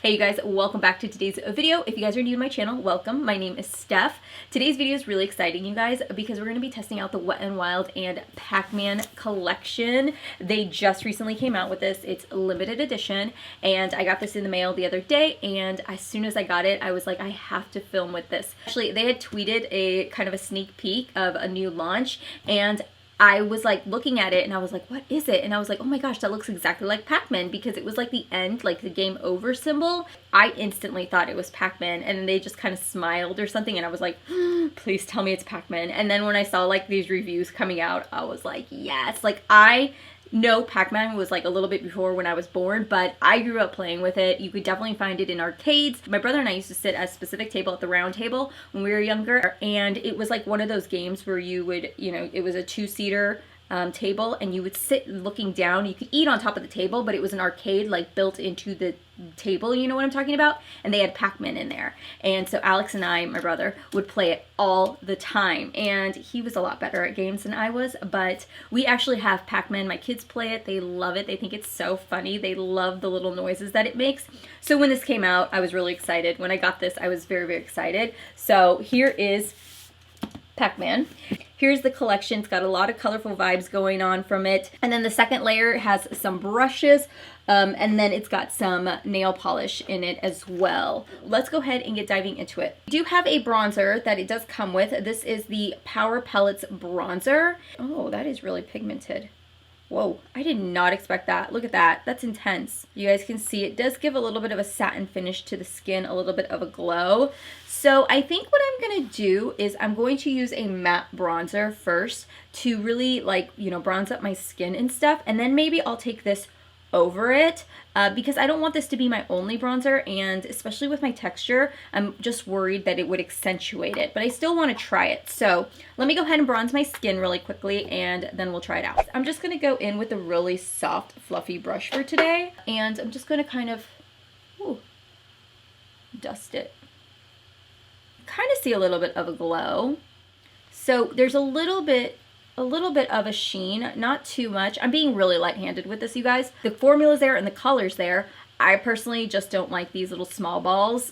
Hey you guys, welcome back to today's video. If you guys are new to my channel, welcome. My name is Steph. Today's video is really exciting, you guys, because we're going to be testing out the Wet n Wild and PAC-MAN collection. They just recently came out with this. It's limited edition, and I got this in the mail the other day, and as soon as I got it, I was like, I have to film with this. Actually, they had tweeted a kind of a sneak peek of a new launch, and I was like looking at it and I was like, what is it? And I was like, oh my gosh, that looks exactly like Pac-Man, because it was like the end, like the game over symbol. I instantly thought it was Pac-Man, and then they just kind of smiled or something, and I was like, please tell me it's Pac-Man. And then when I saw like these reviews coming out, I was like, yes. Like, I know Pac-Man was like a little bit before when I was born, but I grew up playing with it. You could definitely find it in arcades. My brother and I used to sit at a specific table at the round table when we were younger, and it was like one of those games where you would, you know, it was a two-seater table, and you would sit looking down. You could eat on top of the table, but it was an arcade like built into the table, you know what I'm talking about? And they had Pac-Man in there. And so Alex and I, my brother, would play it all the time. And he was a lot better at games than I was, but we actually have Pac-Man. My kids play it. They love it. They think it's so funny. They love the little noises that it makes. So when this came out, I was really excited. When I got this, I was very, very excited. So here is Pac-Man. Here's the collection. It's got a lot of colorful vibes going on from it. And then the second layer has some brushes, and then it's got some nail polish in it as well. Let's go ahead and get diving into it. We do have a bronzer that it does come with. This is the Power Palettes bronzer. Oh, that is really pigmented. Whoa, I did not expect that. Look at that. That's intense. You guys can see it does give a little bit of a satin finish to the skin, a little bit of a glow. So I think what I'm going to do is I'm going to use a matte bronzer first to really, like, you know, bronze up my skin and stuff. And then maybe I'll take this over it because I don't want this to be my only bronzer, and especially with my texture, I'm just worried that it would accentuate it, but I still want to try it. So let me go ahead and bronze my skin really quickly, and then we'll try it out. I'm just going to go in with a really soft, fluffy brush for today, and I'm just going to kind of dust it. Kind of see a little bit of a glow. So there's a little bit of a sheen, not too much. I'm being really light-handed with this, you guys. The formula's there and the color's there. I personally just don't like these little small balls.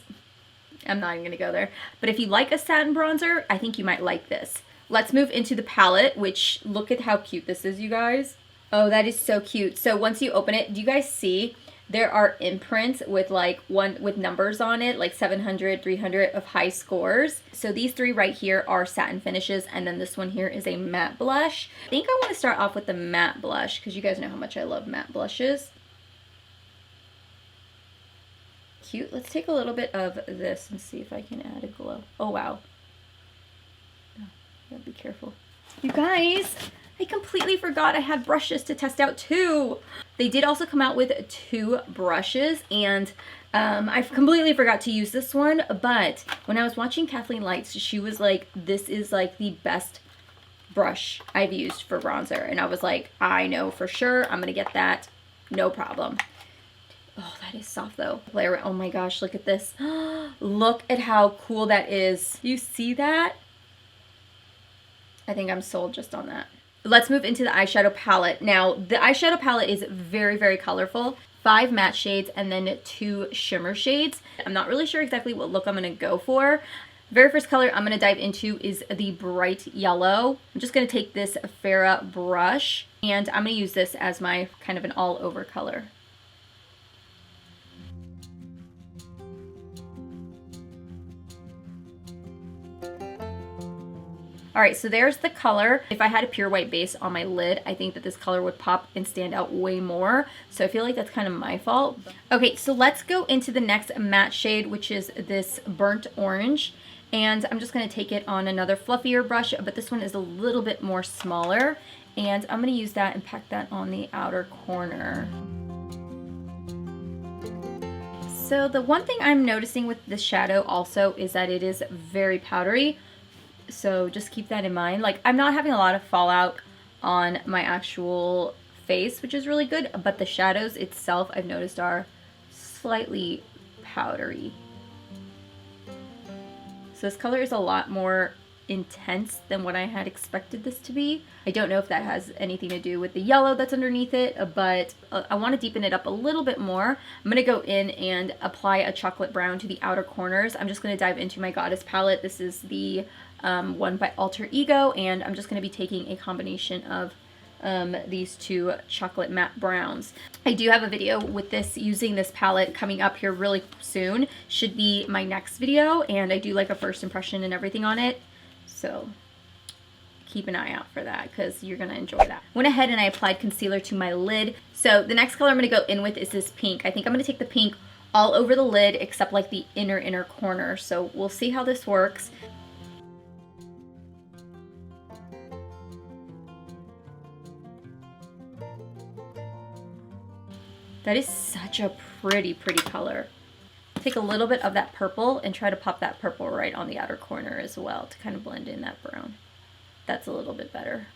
I'm not even gonna go there. But if you like a satin bronzer, I think you might like this. Let's move into the palette, which, look at how cute this is, you guys. Oh, that is so cute. So once you open it, do you guys see? There are imprints with like with numbers on it, like 700, 300 of high scores. So these three right here are satin finishes, and then this one here is a matte blush. I think I want to start off with the matte blush because you guys know how much I love matte blushes. Cute. Let's take a little bit of this and see if I can add a glow. Oh wow. Oh, gotta be careful. You guys, I completely forgot I had brushes to test out too. They did also come out with 2 brushes, and I completely forgot to use this one, but when I was watching Kathleen Lights, she was like, this is like the best brush I've used for bronzer, and I was like, I know for sure I'm gonna get that, no problem. Oh, that is soft though. Oh my gosh, look at this. Look at how cool that is. You see that? I think I'm sold just on that. Let's move into the eyeshadow palette. Now, the eyeshadow palette is very, very colorful. 5 matte shades and then 2 shimmer shades. I'm not really sure exactly what look I'm gonna go for. Very first color I'm gonna dive into is the bright yellow. I'm just gonna take this Farrah brush, and I'm gonna use this as my kind of an all-over color. All right, so there's the color. If I had a pure white base on my lid, I think that this color would pop and stand out way more. So I feel like that's kind of my fault. Okay, so let's go into the next matte shade, which is this burnt orange. And I'm just gonna take it on another fluffier brush, but this one is a little bit more smaller. And I'm gonna use that and pack that on the outer corner. So the one thing I'm noticing with this shadow also is that it is very powdery. So just keep that in mind. Like, I'm not having a lot of fallout on my actual face, which is really good, but the shadows itself I've noticed are slightly powdery. So this color is a lot more intense than what I had expected this to be. I don't know if that has anything to do with the yellow that's underneath it, but I want to deepen it up a little bit more. I'm going to go in and apply a chocolate brown to the outer corners. I'm just going to dive into my Goddess palette. This is the one by Alter Ego, and I'm just going to be taking a combination of these two chocolate matte browns. I do have a video with this using this palette coming up here really soon. Should be my next video, and I do like a first impression and everything on it. So keep an eye out for that because you're gonna enjoy that. Went ahead and I applied concealer to my lid. So the next color I'm gonna go in with is this pink. I think I'm gonna take the pink all over the lid except like the inner corner. So we'll see how this works. That is such a pretty color. Take a little bit of that purple and try to pop that purple right on the outer corner as well to kind of blend in that brown. That's a little bit better.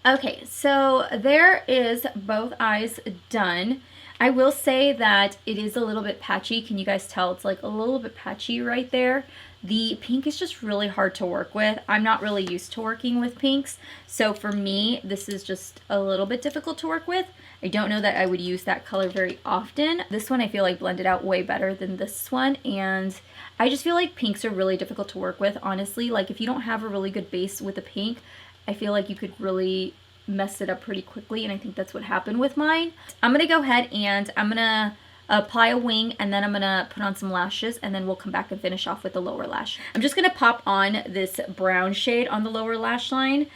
Okay, so there is both eyes done. I will say that it is a little bit patchy. Can you guys tell? It's like a little bit patchy right there. The pink is just really hard to work with. I'm not really used to working with pinks, so for me, this is just a little bit difficult to work with. I don't know that I would use that color very often. This one I feel like blended out way better than this one, and I just feel like pinks are really difficult to work with, honestly. Like if you don't have a really good base with a pink, I feel like you could really mess it up pretty quickly, and I think that's what happened with mine. I'm gonna go ahead and I'm gonna apply a wing, and then I'm gonna put on some lashes, and then we'll come back and finish off with the lower lash. I'm just gonna pop on this brown shade on the lower lash line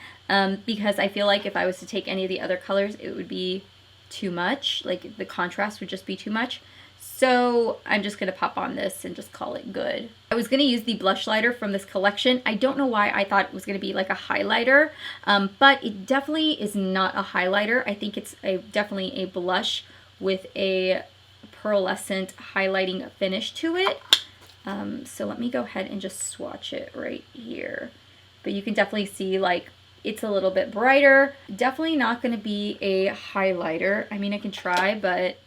because I feel like if I was to take any of the other colors, it would be too much. Like the contrast would just be too much. So I'm just gonna pop on this and just call it good. I was gonna use the blush lighter from this collection. I don't know why I thought it was gonna be like a highlighter, but it definitely is not a highlighter. I think it's definitely a blush with a pearlescent highlighting finish to it. So let me go ahead and just swatch it right here. But you can definitely see like it's a little bit brighter. Definitely not going to be a highlighter. I mean, I can try, but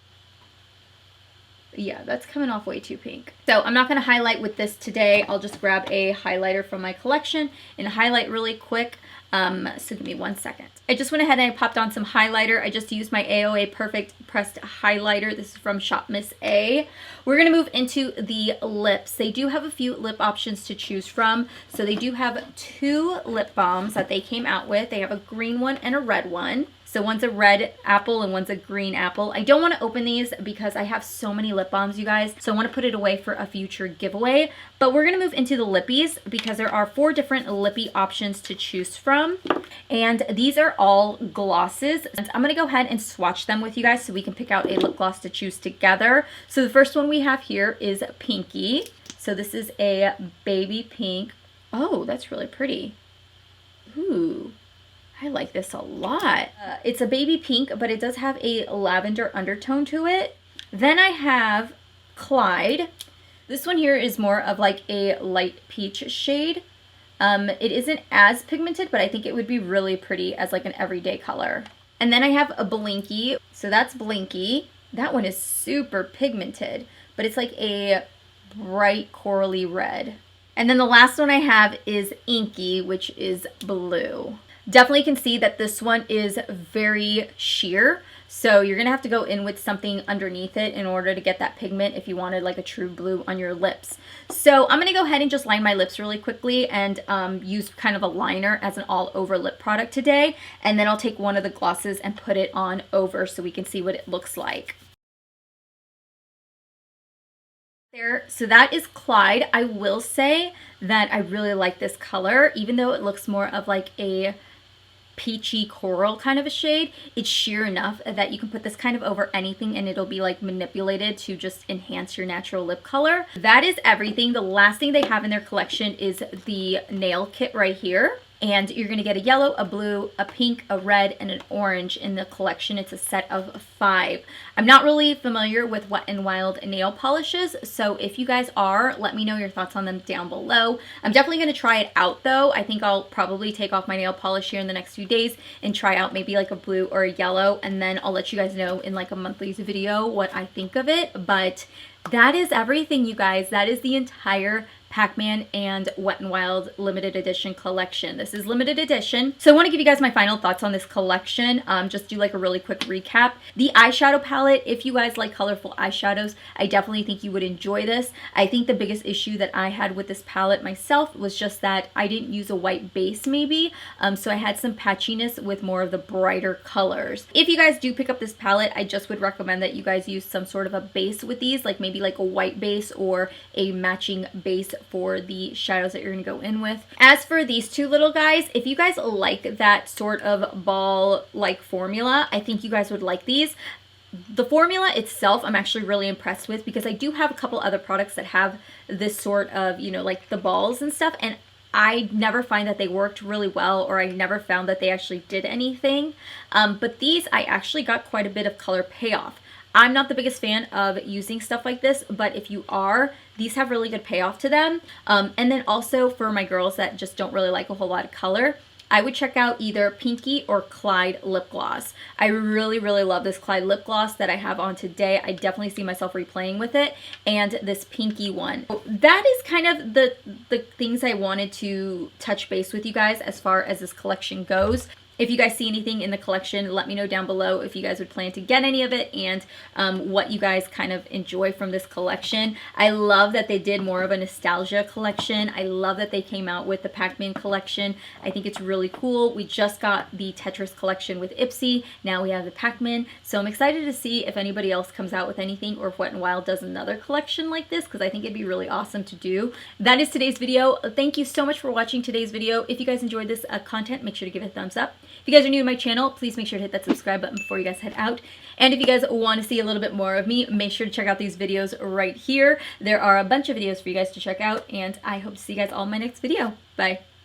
yeah, that's coming off way too pink. So I'm not going to highlight with this today. I'll just grab a highlighter from my collection and highlight really quick. So give me 1 second. I just went ahead and I popped on some highlighter. I just used my AOA Perfect Pressed Highlighter. This is from Shop Miss A. We're going to move into the lips. They do have a few lip options to choose from. So they do have 2 lip balms that they came out with. They have a green one and a red one. So one's a red apple and one's a green apple. I don't want to open these because I have so many lip balms, you guys. So I want to put it away for a future giveaway. But we're going to move into the lippies because there are 4 different lippy options to choose from. And these are all glosses. And I'm going to go ahead and swatch them with you guys so we can pick out a lip gloss to choose together. So the first one we have here is Pinky. So this is a baby pink. Oh, that's really pretty. Ooh. I like this a lot. It's a baby pink, but it does have a lavender undertone to it. Then I have Clyde. This one here is more of like a light peach shade. It isn't as pigmented, but I think it would be really pretty as like an everyday color. And then I have a Blinky. So that's Blinky. That one is super pigmented, but it's like a bright corally red. And then the last one I have is Inky, which is blue. Definitely can see that this one is very sheer, so you're gonna have to go in with something underneath it in order to get that pigment if you wanted like a true blue on your lips. So I'm gonna go ahead and just line my lips really quickly and use kind of a liner as an all over lip product today, and then I'll take one of the glosses and put it on over so we can see what it looks like. There, so that is Clyde. I will say that I really like this color, even though it looks more of like a peachy coral kind of a shade. It's sheer enough that you can put this kind of over anything and it'll be like manipulated to just enhance your natural lip color. That is everything. The last thing they have in their collection is the nail kit right here. And you're going to get a yellow, a blue, a pink, a red, and an orange in the collection. It's a set of 5. I'm not really familiar with Wet n Wild nail polishes, so if you guys are, let me know your thoughts on them down below. I'm definitely going to try it out though. I think I'll probably take off my nail polish here in the next few days and try out maybe like a blue or a yellow, and then I'll let you guys know in like a monthly's video what I think of it. But that is everything, you guys. That is the entire PAC-MAN and Wet n Wild limited edition collection. This is limited edition. So I want to give you guys my final thoughts on this collection. Just do like a really quick recap. The eyeshadow palette, if you guys like colorful eyeshadows, I definitely think you would enjoy this. I think the biggest issue that I had with this palette myself was just that I didn't use a white base maybe. So I had some patchiness with more of the brighter colors. If you guys do pick up this palette, I just would recommend that you guys use some sort of a base with these, like maybe like a white base or a matching base for the shadows that you're going to go in with. As for these two little guys, if you guys like that sort of ball-like formula, I think you guys would like these. The formula itself, I'm actually really impressed with because I do have a couple other products that have this sort of, you know, like the balls and stuff, and I never find that they worked really well, or I never found that they actually did anything. But these, I actually got quite a bit of color payoff. I'm not the biggest fan of using stuff like this, but if you are, these have really good payoff to them. And then also for my girls that just don't really like a whole lot of color, I would check out either Pinky or Clyde lip gloss. I really, really love this Clyde lip gloss that I have on today. I definitely see myself replaying with it. And this Pinky one. That is kind of the things I wanted to touch base with you guys as far as this collection goes. If you guys see anything in the collection, let me know down below if you guys would plan to get any of it and what you guys kind of enjoy from this collection. I love that they did more of a nostalgia collection. I love that they came out with the PAC-MAN collection. I think it's really cool. We just got the Tetris collection with Ipsy. Now we have the PAC-MAN. So I'm excited to see if anybody else comes out with anything or if Wet n Wild does another collection like this, because I think it'd be really awesome to do. That is today's video. Thank you so much for watching today's video. If you guys enjoyed this content, make sure to give it a thumbs up. If you guys are new to my channel, please make sure to hit that subscribe button before you guys head out. And if you guys want to see a little bit more of me, make sure to check out these videos right here. There are a bunch of videos for you guys to check out, and I hope to see you guys all in my next video. Bye.